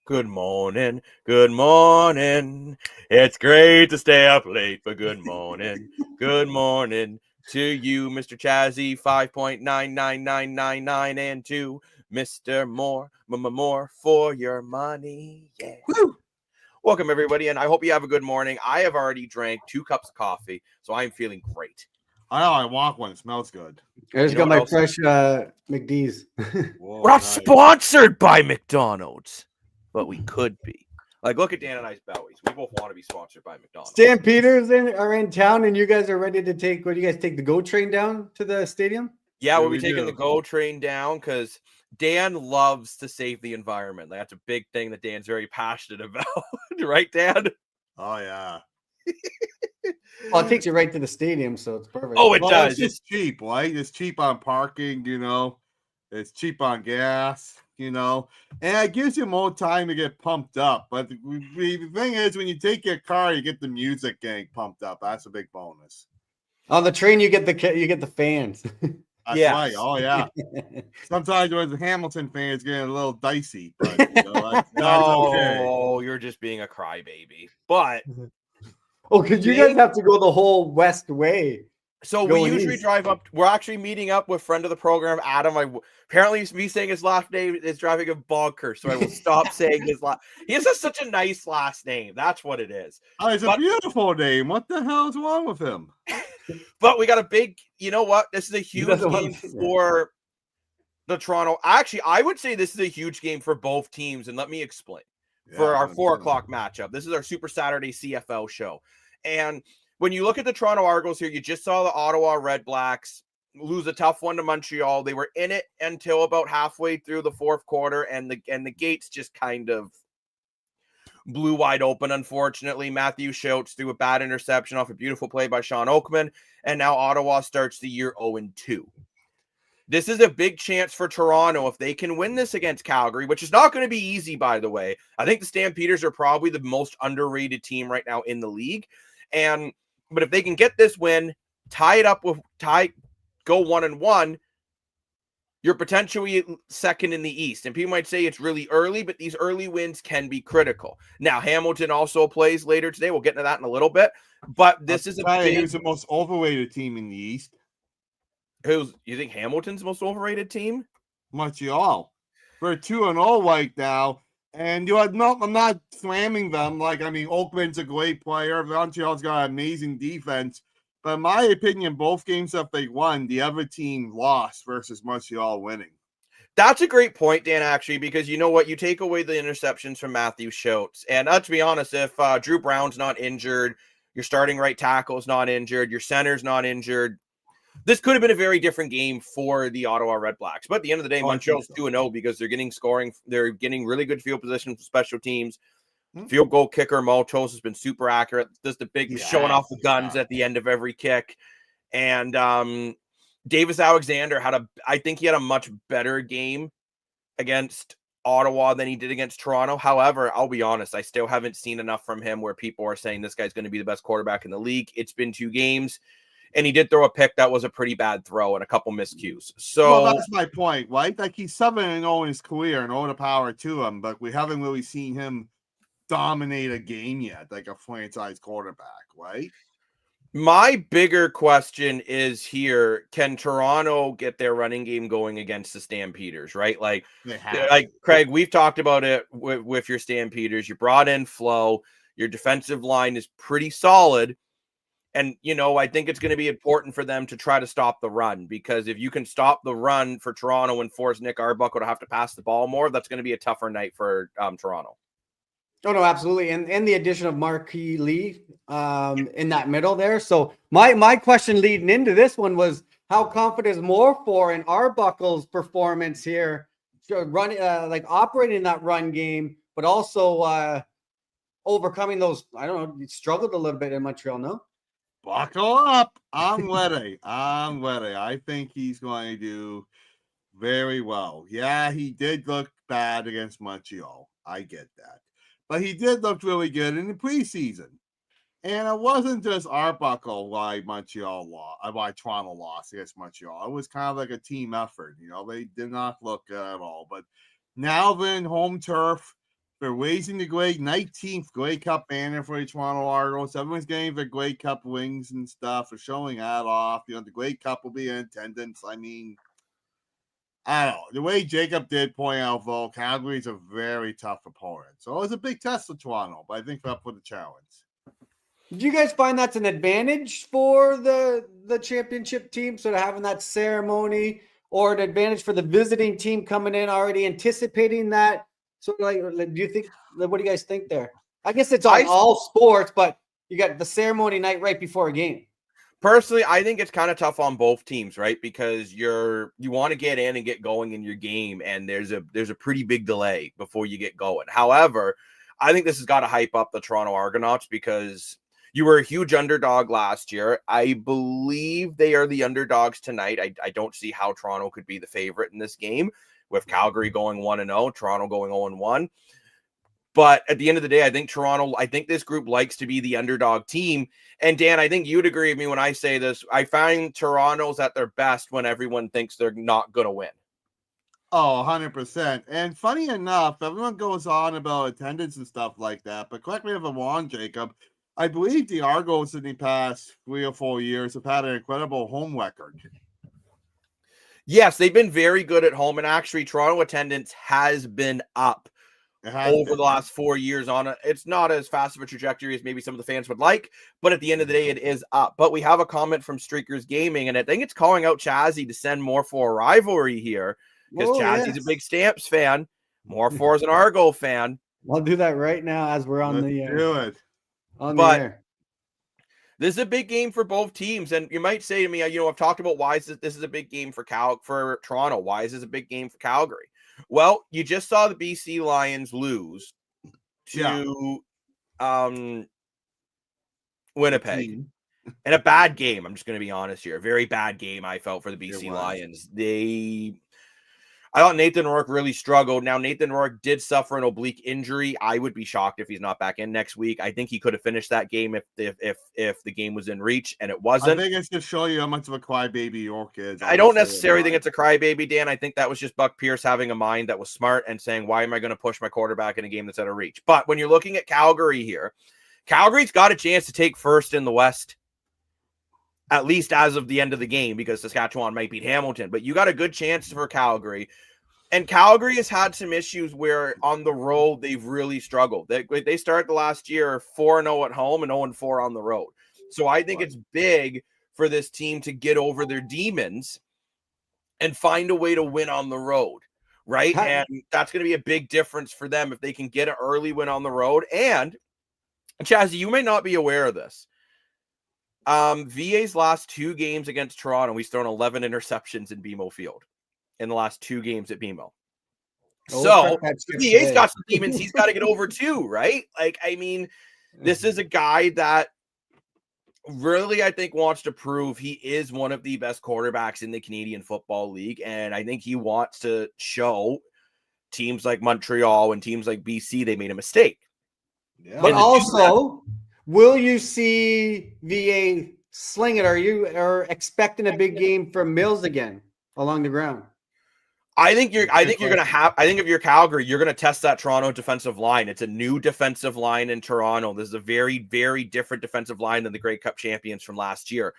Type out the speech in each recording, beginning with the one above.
Good morning. Good morning. It's great to stay up late, but good morning. Good morning to you, Mr. Chazzy, 5.99999 and to Mr. More for your money. Yeah. Woo! Welcome, everybody, and I hope you have a good morning. I have already drank 2 cups of coffee, so I'm feeling great. I know, I want one. It smells good. I just You know got what my else? fresh McD's. Whoa, We're not nice. sponsored by McDonald's, but we could be. Like, look at Dan and I's bellies. We both want to be sponsored by McDonald's. Stan Peters are in town, and you guys are ready to take. What do you guys take the GO train down to the stadium? Yeah, we'll be we taking do. the GO train down because Dan loves to save the environment. That's a big thing that Dan's very passionate about, right, Dan? Oh yeah. Well, it takes you right to the stadium, so it's perfect. Oh, it Well, does. it's just cheap, right? It's cheap on parking, It's cheap on gas, and it gives you more time to get pumped up. But the thing is, when you take your car, you get the music getting pumped up. That's a big bonus. On the train, you get the fans. That's Yes. right. Oh yeah. Sometimes when the Hamilton fan is getting a little dicey, but that's okay. No, you're just being a crybaby. But Oh, because you guys have to go the whole west way. so we Going usually east. drive up. We're actually meeting up with friend of the program, Adam. Apparently me saying his last name is driving him bonkers, so I will stop saying his last. He has such a nice last name. That's what it is. Oh, it's a beautiful name. What the hell is wrong with him? But we got a big. You know what? This is a huge doesn't want game to say that. for the Toronto. Actually, I would say this is a huge game for both teams, and let me explain. For our 4:00 matchup, this is our Super Saturday CFL show, and when you look at the Toronto Argos here, you just saw the Ottawa Red Blacks lose a tough one to Montreal. They were in it until about halfway through the fourth quarter, and the gates just kind of blew wide open, unfortunately. Matthew Schultz threw a bad interception off a beautiful play by Sean Oakman, and now Ottawa starts the year 0-2. This is a big chance for Toronto if they can win this against Calgary, which is not going to be easy, by the way. I think the Stampeders are probably the most underrated team right now in the league. But if they can get this win, go 1-1, you're potentially second in the East. And people might say it's really early, but these early wins can be critical. Now, Hamilton also plays later today. We'll get into that in a little bit. But this is a big... Who's the most overrated team in the East? You think Hamilton's the most overrated team? Montreal. We're 2-0 right now. And I'm not slamming them. Oakland's a great player. Montreal's got an amazing defense. But in my opinion, both games that they won, the other team lost versus Montreal winning. That's a great point, Dan, actually, because you know what? You take away the interceptions from Matthew Schultz. And to be honest, if Drew Brown's not injured, your starting right tackle's not injured, your center's not injured, this could have been a very different game for the Ottawa Red Blacks. But at the end of the day, Montreal's 2-0 because they're getting scoring. They're getting really good field position for special teams. Field goal kicker Maltos has been super accurate. Does the big showing off the guns at the end of every kick. And Davis Alexander I think he had a much better game against Ottawa than he did against Toronto. However, I'll be honest, I still haven't seen enough from him where people are saying this guy's going to be the best quarterback in the league. It's been 2 games. And he did throw a pick that was a pretty bad throw and a couple miscues. So that's my point, right? Like he's 7-0 in his career and all the power to him, but we haven't really seen him dominate a game yet, like a franchise quarterback, right? My bigger question is here: can Toronto get their running game going against the Stampeders? Right, like Craig, we've talked about it with your Stampeders. You brought in Flo. Your defensive line is pretty solid. And, I think it's going to be important for them to try to stop the run, because if you can stop the run for Toronto and force Nick Arbuckle to have to pass the ball more, that's going to be a tougher night for Toronto. Oh, no, absolutely. And the addition of Marquis Lee in that middle there. So my question leading into this one was, how confident is Moore in Arbuckle's performance here, operating that run game, but also overcoming those, I don't know, he struggled a little bit in Montreal, no? Buckle up. I'm ready. I think he's going to do very well. Yeah, he did look bad against Montreal. I get that. But he did look really good in the preseason. And it wasn't just Arbuckle why Toronto lost against Montreal. It was kind of like a team effort. They did not look good at all. But now they're in home turf. for raising the Grey 19th Grey Cup banner for the Toronto Argos. Everyone's getting their Grey Cup rings and stuff for showing that off. You know, the Grey Cup will be in attendance. I mean, I don't know. The way Jacob did point out, though, Calgary's a very tough opponent. So it was a big test for Toronto, but I think we're up for the challenge. Do you guys find that's an advantage for the championship team, sort of having that ceremony, or an advantage for the visiting team coming in already anticipating that? Sort of like, do you think? What do you guys think there? I guess it's on all sports, but you got the ceremony night right before a game. Personally, I think it's kind of tough on both teams, right? Because you want to get in and get going in your game, and there's a pretty big delay before you get going. However, I think this has got to hype up the Toronto Argonauts because you were a huge underdog last year. I believe they are the underdogs tonight. I don't see how Toronto could be the favorite in this game with Calgary going 1-0, Toronto going 0-1. But at the end of the day, I think this group likes to be the underdog team. And Dan, I think you'd agree with me when I say this. I find Toronto's at their best when everyone thinks they're not going to win. Oh, 100%. And funny enough, everyone goes on about attendance and stuff like that. But correct me if I'm wrong, Jacob. I believe the Argos in the past 3 or 4 years have had an incredible home record. Yes, they've been very good at home. And actually, Toronto attendance has been up over the last 4 years on it. It's not as fast of a trajectory as maybe some of the fans would like, but at the end of the day, it is up. But we have a comment from Streakers Gaming, and I think it's calling out Chazzy to send more for a rivalry here because Chazzy's a big Stamps fan. More for is an Argo fan. I'll do that right now as we're on the air. This is a big game for both teams, and you might say to me, I've talked about why this is a big game for Toronto. Why is this a big game for Calgary? Well, you just saw the BC Lions lose to Winnipeg in a bad game. I'm just going to be honest here. A very bad game I felt for the BC Lions. I thought Nathan Rourke really struggled. Now, Nathan Rourke did suffer an oblique injury. I would be shocked if he's not back in next week. I think he could have finished that game if the game was in reach, and it wasn't. I think it's to show you how much of a crybaby Rourke is. I don't necessarily think it's a crybaby, Dan. I think that was just Buck Pierce having a mind that was smart and saying, why am I going to push my quarterback in a game that's out of reach? But when you're looking at Calgary here, Calgary's got a chance to take first in the West, at least as of the end of the game, because Saskatchewan might beat Hamilton. But you got a good chance for Calgary. And Calgary has had some issues where on the road they've really struggled. They started the last year 4-0 at home and 0-4 on the road. So I think it's big for this team to get over their demons and find a way to win on the road, right? And that's going to be a big difference for them if they can get an early win on the road. And Chazzy, you may not be aware of this. VA's last 2 games against Toronto, he's thrown 11 interceptions in BMO Field in the last 2 games at BMO. So VA's got some demons he's got to get over too, right? Like, I mean, this is a guy that really, I think, wants to prove he is one of the best quarterbacks in the Canadian Football League. And I think he wants to show teams like Montreal and teams like BC they made a mistake. Yeah. But also, will you see VA sling it? Are you expecting a big game from Mills again along the ground? I think if you're Calgary, you're going to test that Toronto defensive line. It's a new defensive line in Toronto. This is a very, very different defensive line than the Grey Cup champions from last year.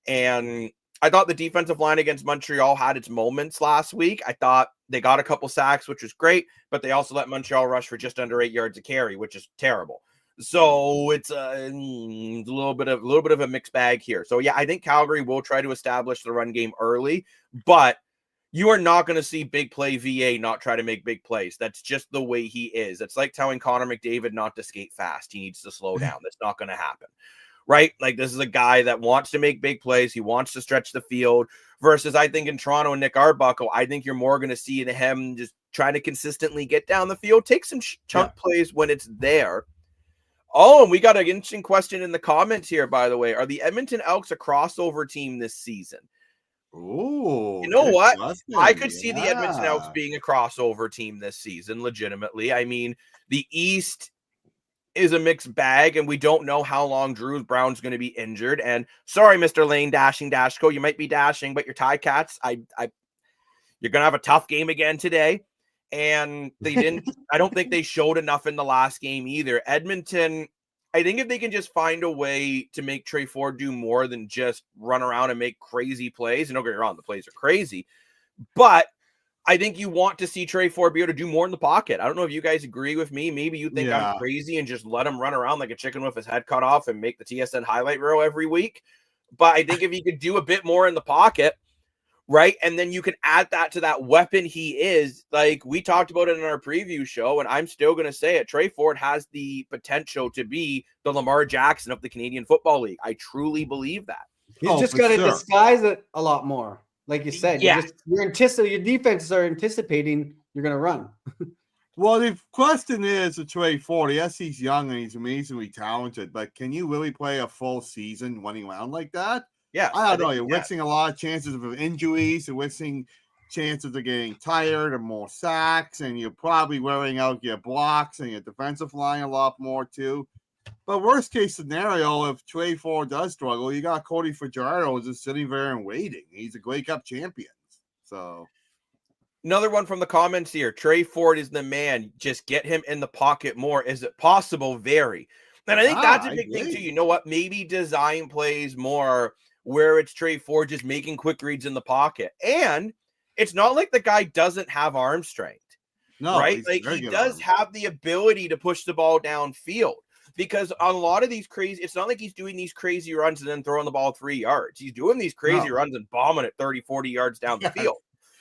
And I thought the defensive line against Montreal had its moments last week. I thought they got a couple sacks, which was great, but they also let Montreal rush for just under 8 yards a carry, which is terrible. So it's a little bit of a mixed bag here. So yeah, I think Calgary will try to establish the run game early, but you are not going to see big play VA not try to make big plays. That's just the way he is. It's like telling Connor McDavid not to skate fast. He needs to slow down. That's not going to happen, right? Like, this is a guy that wants to make big plays. He wants to stretch the field versus, I think, in Toronto and Nick Arbuckle, I think you're more going to see him just trying to consistently get down the field, take some chunk plays when it's there. Oh, and we got an interesting question in the comments here, by the way. Are the Edmonton Elks a crossover team this season? Oh, you know what? I could see the Edmonton Elks being a crossover team this season, legitimately. I mean, the East is a mixed bag, and we don't know how long Drew Brown's going to be injured. And sorry, Mr. Lane, Dashco, you might be dashing, but your Ticats, you're going to have a tough game again today. and they didn't. I don't think they showed enough in the last game either. Edmonton, I think if they can just find a way to make Trey Ford do more than just run around and make crazy plays, and don't get me wrong, the plays are crazy, but I think you want to see Trey Ford be able to do more in the pocket. I don't know if you guys agree with me. Maybe you think I'm crazy and just let him run around like a chicken with his head cut off and make the TSN highlight reel every week. But I think if he could do a bit more in the pocket, right? And then you can add that to that weapon he is. Like we talked about it in our preview show, and I'm still going to say it. Trey Ford has the potential to be the Lamar Jackson of the Canadian Football League. I truly believe that. He's just got to disguise it a lot more. Like you said, yeah. your defenses are anticipating you're going to run. Well, the question is with Trey Ford, yes, he's young and he's amazingly talented, but can you really play a full season running around like that? Yeah. I don't know. You're risking a lot of chances of injuries, you're risking chances of getting tired and more sacks, and you're probably wearing out your blocks and your defensive line a lot more too. But worst case scenario, if Trey Ford does struggle, you got Cody Fajardo just sitting there and waiting. He's a Grey Cup champion. So another one from the comments here. Trey Ford is the man. Just get him in the pocket more. Is it possible? Very. And I think that's a big thing too. You know what? Maybe design plays more where it's Trey Ford just making quick reads in the pocket. And it's not like the guy doesn't have arm strength. No, right? Like he does have the ability to push the ball downfield. Because on a lot of these crazy, it's not like he's doing these crazy runs and then throwing the ball 3 yards. He's doing these crazy runs and bombing it 30, 40 yards down the field.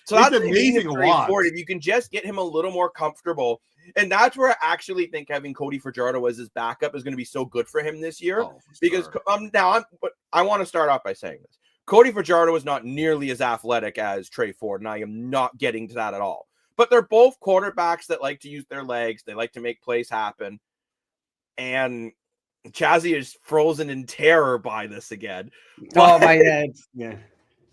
So that's amazing. If you can just get him a little more comfortable. And that's where I actually think having Cody Fajardo as his backup is going to be so good for him this year. Because I want to start off by saying this. Cody Fajardo is not nearly as athletic as Trey Ford, and I am not getting to that at all. But they're both quarterbacks that like to use their legs. They like to make plays happen. And Chazzy is frozen in terror by this again. Oh, my head. Yeah.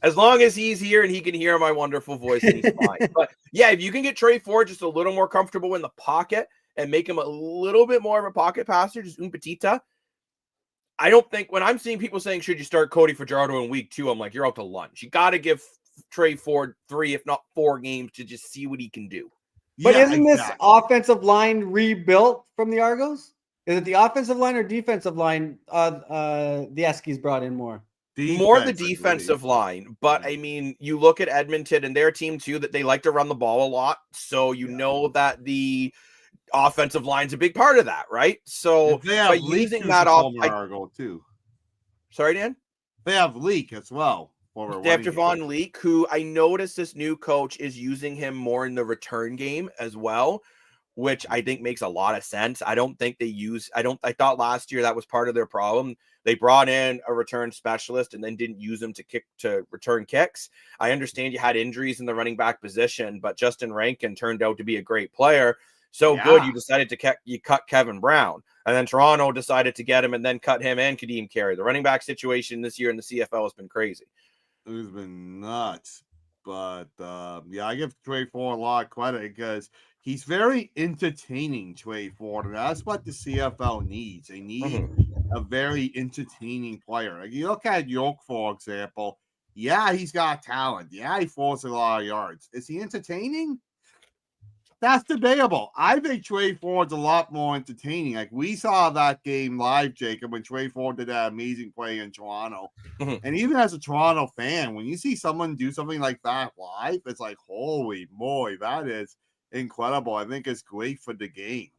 As long as he's here and he can hear my wonderful voice, and he's fine. But yeah, if you can get Trey Ford just a little more comfortable in the pocket and make him a little bit more of a pocket passer, just un petita. I don't think when I'm seeing people saying, should you start Cody Fajardo in week 2? I'm like, you're out to lunch. You got to give Trey Ford 3, if not 4 games to just see what he can do. But isn't this offensive line rebuilt from the Argos? Is it the offensive line or defensive line? The Eskies brought in more. More the defensive line, but I mean, you look at Edmonton and their team too, that they like to run the ball a lot. So you know that the offensive line's a big part of that, right? So by using that off, too. Sorry, Dan. They have Leak as well. They have Javon Leak, who I noticed this new coach is using him more in the return game as well, which I think makes a lot of sense. I thought last year that was part of their problem. They brought in a return specialist and then didn't use him to return kicks. I understand you had injuries in the running back position, but Justin Rankin turned out to be a great player. Good, you decided to cut Kevin Brown. And then Toronto decided to get him and then cut him and Kadeem Carey. The running back situation this year in the CFL has been crazy. It's been nuts. But I give Trey Ford a lot of credit because he's very entertaining, Trey Ford, and that's what the CFL needs. They need a very entertaining player. Like you look at York, for example. Yeah, he's got talent. Yeah, he throws a lot of yards. Is he entertaining? That's debatable. I think Trey Ford's a lot more entertaining. Like we saw that game live, Jacob, when Trey Ford did that amazing play in Toronto. And even as a Toronto fan, when you see someone do something like that live, it's like, holy moly, that is incredible. I think it's great for the game.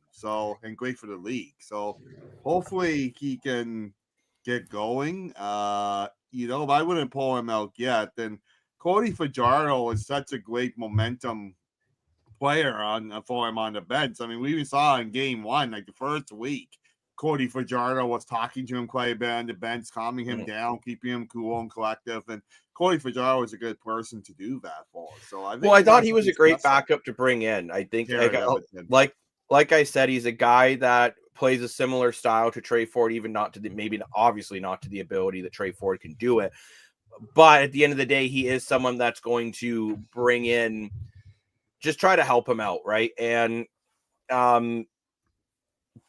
And great for the league. So hopefully he can get going. If I wouldn't pull him out yet, then Cody Fajardo is such a great momentum player for him on the bench. I mean, we even saw in game 1, like the first week, Cody Fajardo was talking to him quite a bit on the bench, calming him down, keeping him cool and collective. And Cody Fajardo is a good person to do that for. So I thought he was a great backup to bring in. I think, like I said, he's a guy that plays a similar style to Trey Ford, even obviously not to the ability that Trey Ford can do it. But at the end of the day, he is someone that's going to bring in, just try to help him out, right? And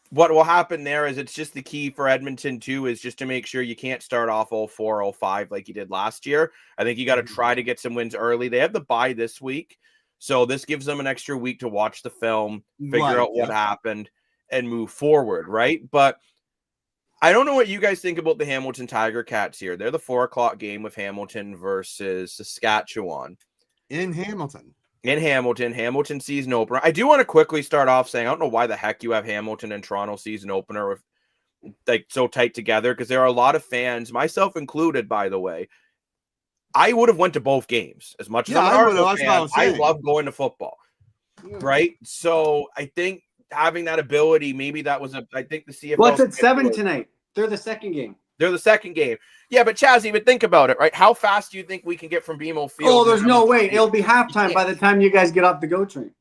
what will happen there is it's just the key for Edmonton too, is just to make sure you can't start off 0-4, 0-5 like you did last year. I think you got to try to get some wins early. They have the bye this week. So this gives them an extra week to watch the film, figure Right, out what yeah. happened, and move forward, right? But I don't know what you guys think about the Hamilton Tiger Cats here. They're the 4:00 game with Hamilton versus Saskatchewan. In Hamilton. In Hamilton season opener. I do want to quickly start off saying I don't know why the heck you have Hamilton and Toronto season opener with like so tight together, because there are a lot of fans, myself included, by the way. I would have went to both games as much as I'm an Arsenal fan. I love going to football, right? So I think having that ability, maybe that was I think the CFL. What's at 7 tonight? They're the second game. They're the second game. Yeah, but Chaz, even think about it, right? How fast do you think we can get from BMO Field? Oh, there's no way. It'll be halftime by the time you guys get off the GO train.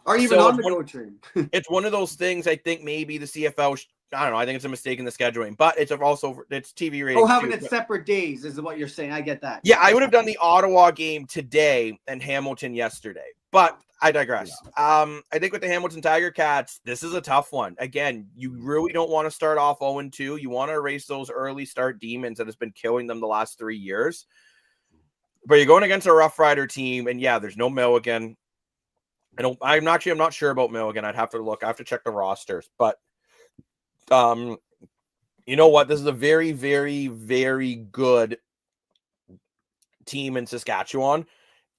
Or even on the GO train. It's one of those things. I think maybe the CFL. I don't know. I think it's a mistake in the scheduling, but it's also it's TV ratings. Oh, having it separate days is what you're saying. I get that. Yeah, I would have done the Ottawa game today and Hamilton yesterday, but I digress. Yeah. I think with the Hamilton Tiger Cats, this is a tough one. Again, you really don't want to start off 0-2. You want to erase those early start demons that has been killing them the last 3 years. But you're going against a Rough Rider team, and yeah, there's no Milligan. I'm not sure about Milligan. I'd have to look. I have to check the rosters, but. You know what? This is a very, very, very good team in Saskatchewan,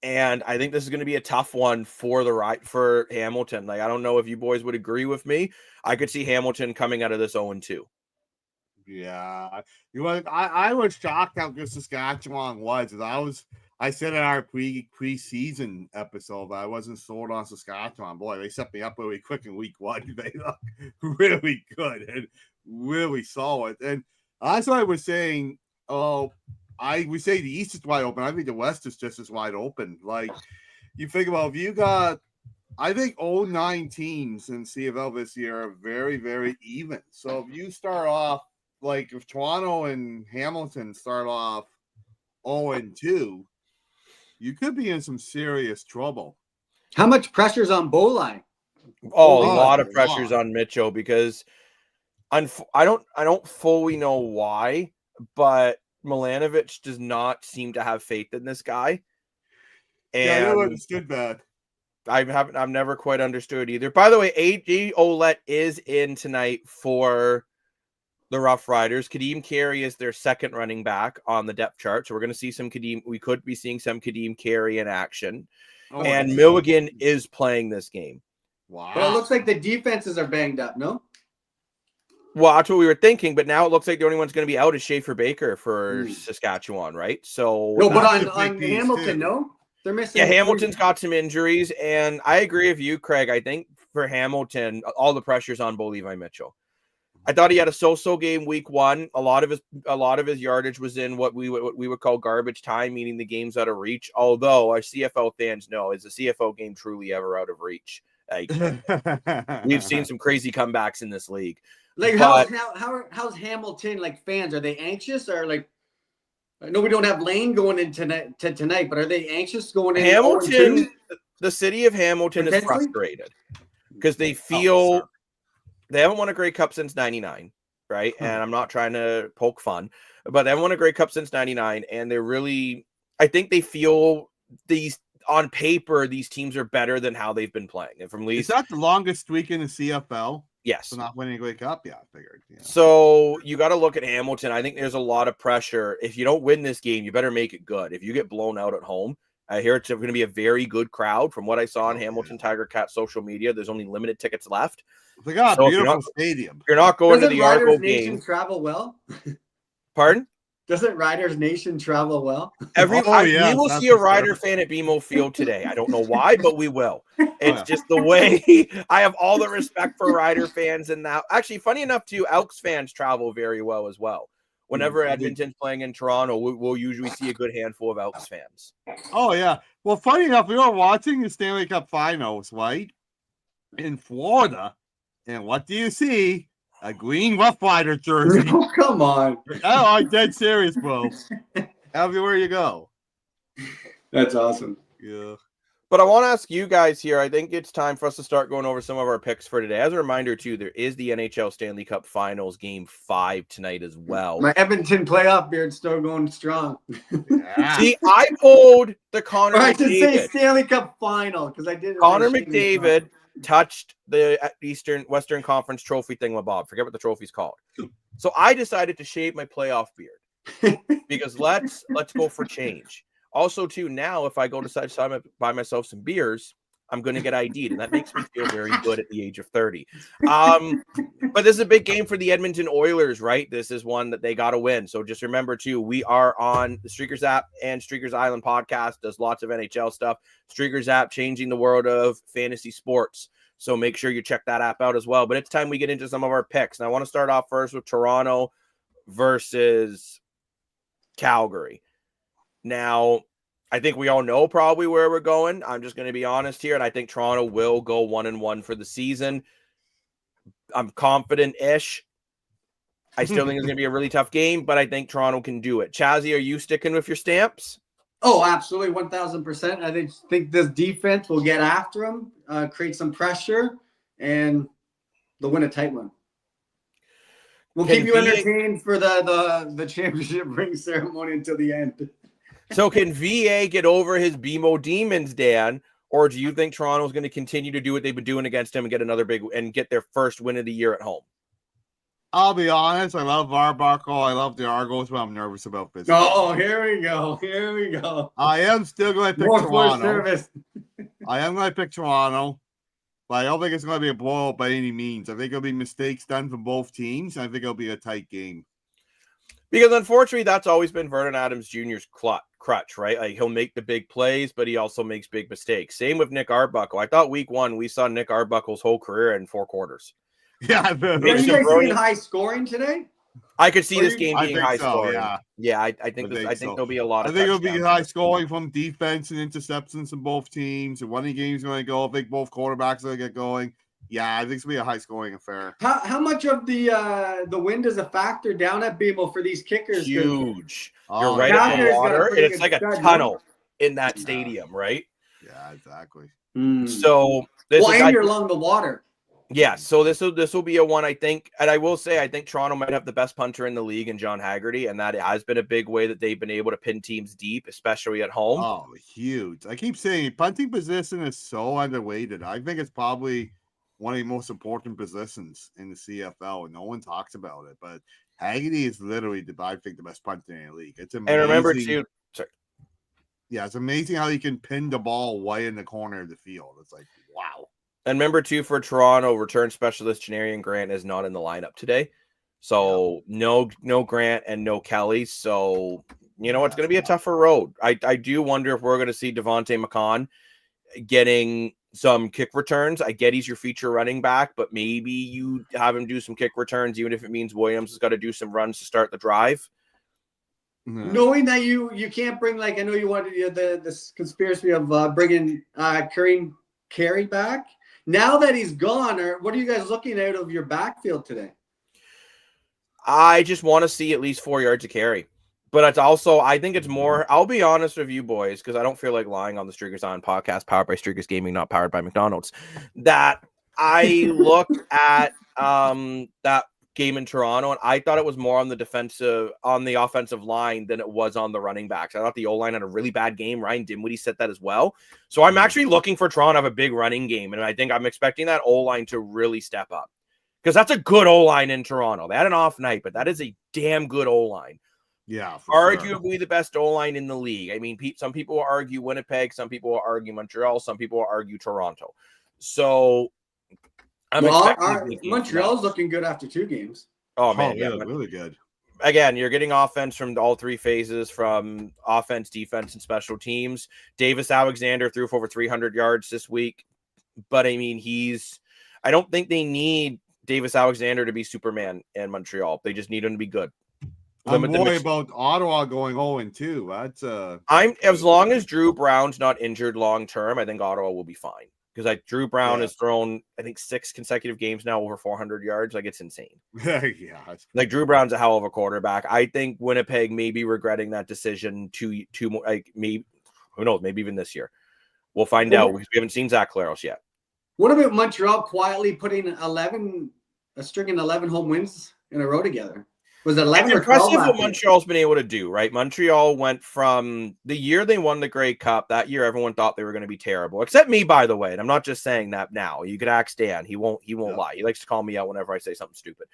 and I think this is going to be a tough one for Hamilton. Like, I don't know if you boys would agree with me. I could see Hamilton coming out of this 0-2. Yeah, I was shocked how good Saskatchewan was. I said in our preseason episode that I wasn't sold on Saskatchewan. Boy, they set me up really quick in week 1. They look really good and really solid. And that's why I was saying, we say the East is wide open. I think the West is just as wide open. Like, you think about, if you got, I think 9 teams in CFL this year are very, very even. So if you start off, like if Toronto and Hamilton start off 0-2, you could be in some serious trouble. How much pressure's on Bolai? Oh, a lot of pressure's on Mitchell, because I don't fully know why, but Milanovic does not seem to have faith in this guy. And yeah, I never understood that. I've never quite understood either. By the way, AJ Ouellette is in tonight for the Rough Riders. Kadeem Carey is their second running back on the depth chart. So we're going to see some Kadeem. We could be seeing some Kadeem Carey in action. And Milligan is playing this game. Wow. But it looks like the defenses are banged up, no? Well, that's what we were thinking, but now it looks like the only one's going to be out is Schaefer Baker for Saskatchewan, right? So no, but on Hamilton, no? They're missing. Yeah, Hamilton's got some injuries, and I agree with you, Craig. I think for Hamilton, all the pressure's on Bo Levi Mitchell. I thought he had a so-so game week 1. A lot of his yardage was in what we would call garbage time, meaning the game's out of reach. Although our CFL fans know, is the CFL game truly ever out of reach? Like, we've seen some crazy comebacks in this league. Like, how's Hamilton, like, fans? Are they anxious, or like? I know we don't have Lane going in tonight, but are they anxious going in? Hamilton, the city of Hamilton is frustrated because they feel. They haven't won a Grey Cup since 99, right? And I'm not trying to poke fun, but they haven't won a Grey Cup since 99. And they're really, I think they feel on paper, these teams are better than how they've been playing. And from least, is that the longest streak in the CFL? Yes. For not winning a Grey Cup? Yeah, I figured. Yeah. So you got to look at Hamilton. I think there's a lot of pressure. If you don't win this game, you better make it good. If you get blown out at home, I hear it's going to be a very good crowd. From what I saw on Hamilton Tiger Cat social media, there's only limited tickets left. They got a beautiful stadium. You're not going Doesn't to the Riders Argo Nation game. Travel well? Pardon? Doesn't Riders Nation travel well? We will see a Rider fan at BMO Field today. I don't know why, but we will. It's just the way. I have all the respect for Rider fans, and that actually, funny enough, too, Elks fans travel very well as well. Whenever Edmonton's playing in Toronto, we'll usually see a good handful of Elks fans. Oh yeah. Well, funny enough, we were watching the Stanley Cup Finals, right, in Florida, and what do you see? A green Rough Rider jersey. Oh, come on. Oh, I'm dead serious, bro. Everywhere you go. That's awesome. Yeah. But I want to ask you guys here. I think it's time for us to start going over some of our picks for today. As a reminder, too, there is the NHL Stanley Cup Finals Game 5 tonight as well. My Edmonton playoff beard's still going strong. Yeah. See, I pulled the Connor Or I should say McDavid. Stanley Cup Final because I didn't. Connor McDavid touched the Western Conference trophy thingamabob. Forget what the trophy's called. So I decided to shave my playoff beard because let's go for change. Also, too, now if I go decide to buy myself some beers, I'm going to get ID'd, and that makes me feel very good at the age of 30. But this is a big game for the Edmonton Oilers, right? This is one that they got to win. So just remember, too, we are on the Streakers app, and Streakers Island podcast does lots of NHL stuff. Streakers app changing the world of fantasy sports. So make sure you check that app out as well. But it's time we get into some of our picks. And I want to start off first with Toronto versus Calgary. Now, I think we all know probably where we're going. I'm just going to be honest here, and I think Toronto will go 1-1 for the season. I'm confident-ish. I still think it's going to be a really tough game, but I think Toronto can do it. Chazzy, are you sticking with your Stamps? Oh, absolutely, 1,000%. I think this defense will get after him, create some pressure, and they'll win a tight one. We'll keep you entertained for the championship ring ceremony until the end. So can VA get over his BMO Demons, Dan, or do you think Toronto's going to continue to do what they've been doing against him and get another and get their first win of the year at home? I'll be honest. I love Arbuckle. I love the Argos, but I'm nervous about this. Oh, here we go. I am still going to pick Toronto. I am going to pick Toronto, but I don't think it's going to be a blowout by any means. I think it'll be mistakes done from both teams. And I think it'll be a tight game. Because unfortunately, that's always been Vernon Adams Jr.'s crutch, right? Like he'll make the big plays, but he also makes big mistakes. Same with Nick Arbuckle. I thought week 1 we saw Nick Arbuckle's whole career in 4 quarters. Yeah, are you guys seeing high scoring today? I could see this game being high scoring. Yeah, I think there'll be a lot of. I think it'll be high scoring from defense and interceptions from both teams. And one of the games going to go. I think both quarterbacks are going to get going. Yeah, I think it's going to be a high scoring affair. How much of the wind is a factor down at BMO for these kickers? Huge. You're right at the water, and it's like a tunnel in that stadium, right? Yeah, exactly. So and you're along the water. Yeah, so this will be a one, I think, and I will say I think Toronto might have the best punter in the league in John Haggerty, and that has been a big way that they've been able to pin teams deep, especially at home. Oh, huge! I keep saying punting position is so underrated. I think it's probably one of the most important positions in the CFL, and no one talks about it. But Haggerty is literally, I think, the best punter in the league. It's amazing. And remember, too, yeah, it's amazing how he can pin the ball way in the corner of the field. It's like, wow. And remember, too, for Toronto, return specialist Janarian Grant is not in the lineup today. So no Grant and no Kelly. So, it's going to be a tougher road. I do wonder if we're going to see Devontae McCann getting some kick returns. I get he's your feature running back, but maybe you have him do some kick returns, even if it means Williams has got to do some runs to start the drive. Knowing that you can't bring, like, I know you wanted this conspiracy of bringing Kareem Carey back. Now that he's gone, what are you guys looking out of your backfield today? I just want to see at least 4 yards of carry. But it's also, I think it's more, I'll be honest with you boys, because I don't feel like lying on the Streakers On podcast, powered by Streakers Gaming, not powered by McDonald's, that I looked at that game in Toronto, and I thought it was more on the offensive line than it was on the running backs. I thought the O-line had a really bad game. Ryan Dinwiddie said that as well. So I'm actually looking for Toronto to have a big running game, and I think I'm expecting that O-line to really step up. Because that's a good O-line in Toronto. They had an off night, but that is a damn good O-line. Yeah, arguably the best O-line in the league. I mean, some people will argue Winnipeg, some people will argue Montreal, some people will argue Toronto. So I'm expecting Montreal's looking good after 2 games. Oh man, yeah, really good. Again, you're getting offense from all 3 phases, from offense, defense, and special teams. Davis Alexander threw for over 300 yards this week, but I mean, I don't think they need Davis Alexander to be Superman in Montreal. They just need him to be good. I'm worried about Ottawa going 0-2. That's as long as Drew Brown's not injured long term, I think Ottawa will be fine. Because Drew Brown has thrown, I think, 6 consecutive games now over 400 yards. Like, it's insane. Yeah. Like, Drew Brown's a hell of a quarterback. I think Winnipeg may be regretting that decision to more, like, maybe, who knows, maybe even this year. We'll find out because we haven't seen Zach Claros yet. What about Montreal quietly putting a string in 11 home wins in a row together? Was it 11 It's or 12? impressive what Montreal's been able to do, right? Montreal went from the year they won the Grey Cup. That year, everyone thought they were going to be terrible, except me, by the way. And I'm not just saying that now. You could ask Dan; he won't lie. He likes to call me out whenever I say something stupid.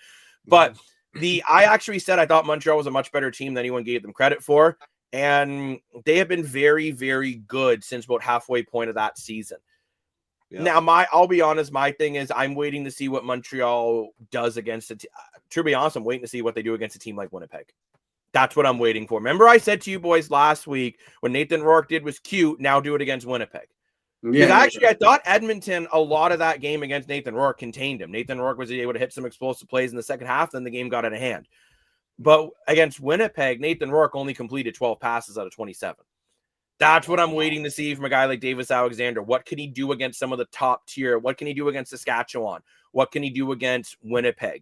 But I actually said I thought Montreal was a much better team than anyone gave them credit for, and they have been very, very good since about halfway point of that season. Yeah. Now, I'll be honest, my thing is I'm waiting to see what Montreal does against it. To be honest, I'm waiting to see what they do against a team like Winnipeg. That's what I'm waiting for. Remember I said to you boys last week, when Nathan Rourke did was cute, now do it against Winnipeg. Because I thought Edmonton, a lot of that game against Nathan Rourke contained him. Nathan Rourke was able to hit some explosive plays in the second half, then the game got out of hand. But against Winnipeg, Nathan Rourke only completed 12 passes out of 27. That's what I'm waiting to see from a guy like Davis Alexander. What can he do against some of the top tier? What can he do against Saskatchewan? What can he do against Winnipeg?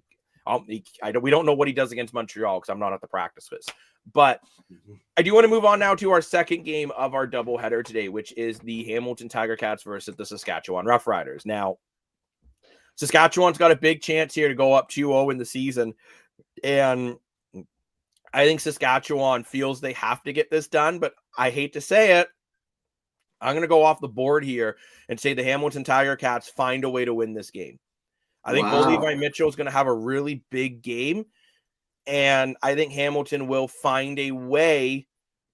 We don't know what he does against Montreal because I'm not at the practice with. But I do want to move on now to our second game of our doubleheader today, which is the Hamilton Tiger Cats versus the Saskatchewan Roughriders. Now, Saskatchewan's got a big chance here to go up 2-0 in the season. And I think Saskatchewan feels they have to get this done, but I hate to say it. I'm going to go off the board here and say the Hamilton Tiger Cats find a way to win this game. I think Bo Levi Mitchell is going to have a really big game, and I think Hamilton will find a way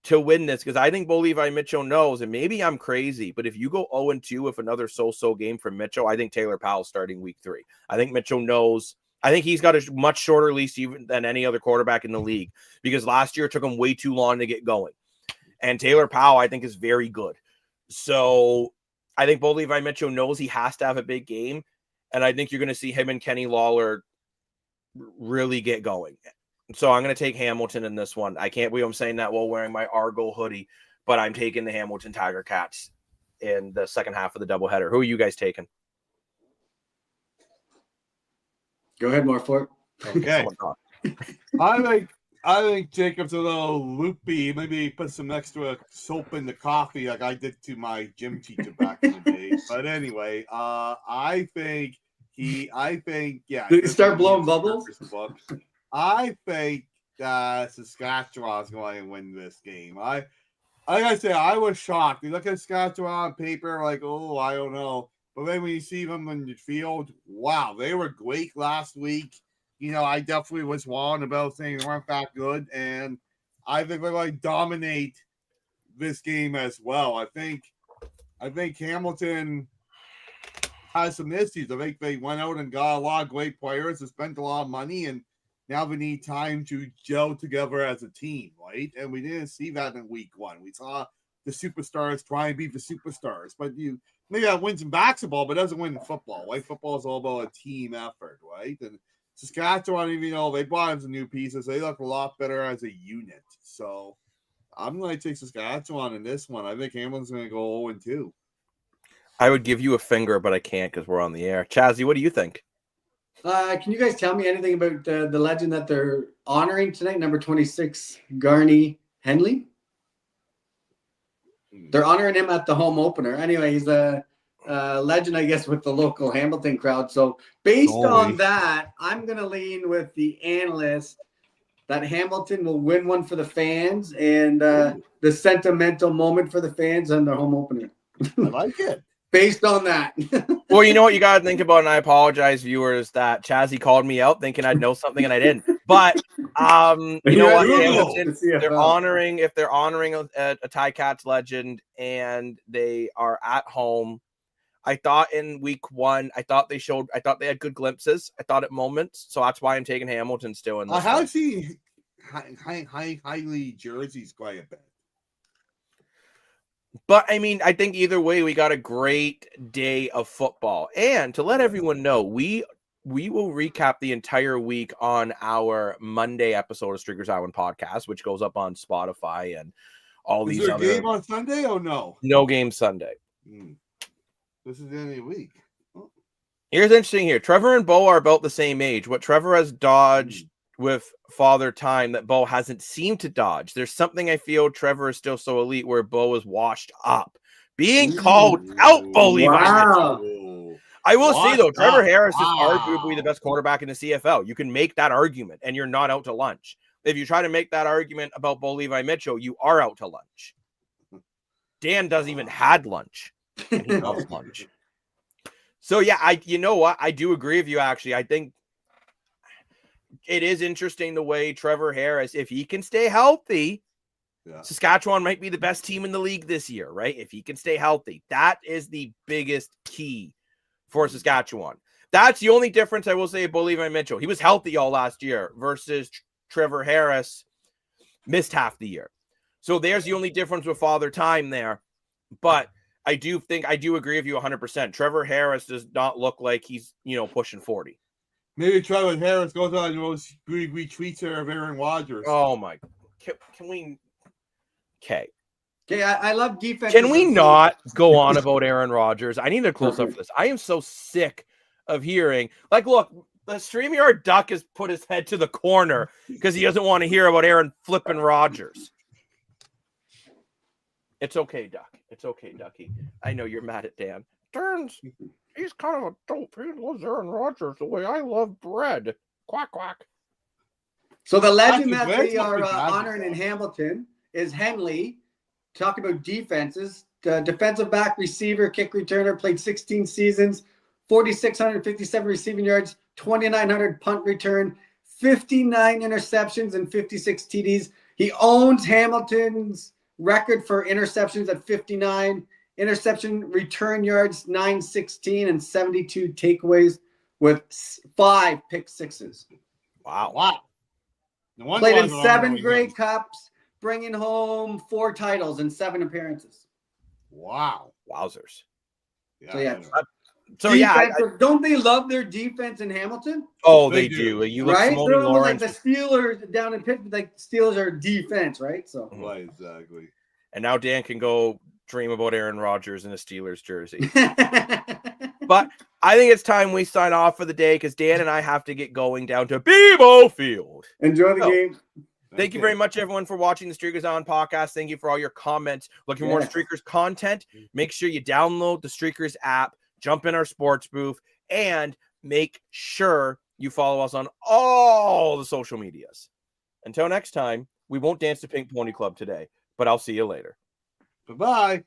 to win this because I think Bo Levi Mitchell knows, and maybe I'm crazy, but if you go 0-2 with another so-so game from Mitchell, I think Taylor Powell's starting week 3. I think Mitchell knows. I think he's got a much shorter leash even than any other quarterback in the league because last year it took him way too long to get going. And Taylor Powell, I think, is very good. So I think Bo Levi Mitchell knows he has to have a big game. And I think you're going to see him and Kenny Lawler really get going. So I'm going to take Hamilton in this one. I can't believe I'm saying that while wearing my Argo hoodie, but I'm taking the Hamilton Tiger Cats in the second half of the doubleheader. Who are you guys taking? Go ahead, Morfort. Okay. I think Jacob's a little loopy. Maybe put some extra soap in the coffee like I did to my gym teacher back in the day. But anyway, I think start blowing bubbles. I think Saskatchewan's going to win this game. Like I said, I was shocked. You look at Saskatchewan on paper, like, oh, I don't know. But then when you see them in the field, wow, they were great last week. You know, I definitely was wrong about saying they weren't that good, and I think they're going to dominate this game as well. I think Hamilton has some issues. I think they went out and got a lot of great players, they spent a lot of money, and now they need time to gel together as a team, right? And we didn't see that in week 1. We saw the superstars try and be the superstars, but maybe that wins in basketball, but doesn't win in football. Right? Football is all about a team effort, right? And Saskatchewan, even though they bought in some new pieces, they look a lot better as a unit. So I'm going to take Saskatchewan in this one. I think Hamilton's going to go 0-2. I would give you a finger, but I can't because we're on the air. Chazzy, what do you think? Can you guys tell me anything about the legend that they're honoring tonight, number 26, Garney Henley? They're honoring him at the home opener. Anyway, he's a legend, I guess, with the local Hamilton crowd. So based on that, I'm going to lean with the analyst that Hamilton will win one for the fans and the sentimental moment for the fans on their home opener. I like it. Based on that. Well, you know what you got to think about, and I apologize, viewers, that Chazzy called me out thinking I'd know something and I didn't. But you know what? Hamilton, they're honoring a Ticats legend, and they are at home. I thought in week 1, I thought they had good glimpses. I thought at moments, so that's why I'm taking Hamilton still in this. How is he highly jerseys quite a bit? But I mean, I think either way, we got a great day of football. And to let everyone know, we will recap the entire week on our Monday episode of Streakers Island podcast, which goes up on Spotify and all these other. Is there a game on Sunday or no? No game Sunday. This is the end of the week. Oh. Here's interesting here. Trevor and Bo are about the same age. What Trevor has dodged with Father Time that Bo hasn't seemed to dodge. There's something I feel Trevor is still so elite where Bo is washed up being called out, believe I Wow. Mitchell. I will say, though, Trevor Harris is arguably the Wow. best quarterback in the CFL. You can make that argument, and you're not out to lunch. If you try to make that argument about Bo Levi Mitchell, you are out to lunch. Dan doesn't even had lunch, and he loves lunch. So, yeah, you know what? I do agree with you, actually. I think it is interesting the way Trevor Harris, if he can stay healthy, Saskatchewan might be the best team in the league this year, right? If he can stay healthy, that is the biggest key for Saskatchewan. That's the only difference I will say about Levi Mitchell. He was healthy all last year versus Trevor Harris missed half the year. So there's the only difference with Father Time there. But I do agree with you 100%. Trevor Harris does not look like he's, pushing 40. Maybe Trevor Harris goes on those retweets of Aaron Rodgers. Oh my! Can we? Okay. Okay, I love defense. Can we not go on about Aaron Rodgers? I need to close up for this. I am so sick of hearing. Look, the StreamYard Duck has put his head to the corner because he doesn't want to hear about Aaron flipping Rodgers. It's okay, Duck. It's okay, Ducky. I know you're mad at Dan. Turns. He's kind of a dope. He loves Aaron Rodgers the way I love bread. Quack, quack. So the legend that they are honoring in Hamilton is Henley. Talk about defenses. The defensive back, receiver, kick returner, played 16 seasons, 4,657 receiving yards, 2,900 punt return, 59 interceptions, and 56 TDs. He owns Hamilton's record for interceptions at 59, interception return yards 916, and 72 takeaways with 5 pick sixes. Wow. Played in 7 Grey Cups, bringing home 4 titles and 7 appearances. Wow. Wowzers. Don't they love their defense in Hamilton? Oh, they do. You look right? They're almost Lawrence. like the Steelers down in Pittsburgh. Like Steelers are defense, right? So right, exactly. And now Dan can go dream about Aaron Rodgers in a Steelers jersey. But I think it's time we sign off for the day because Dan and I have to get going down to Bebo Field. Enjoy the game. Thank you very much, everyone, for watching the Streakers On podcast. Thank you for all your comments. Looking for more Streakers content? Make sure you download the Streakers app, jump in our sports booth, and make sure you follow us on all the social medias. Until next time, we won't dance to Pink Pony Club today, but I'll see you later. Bye-bye.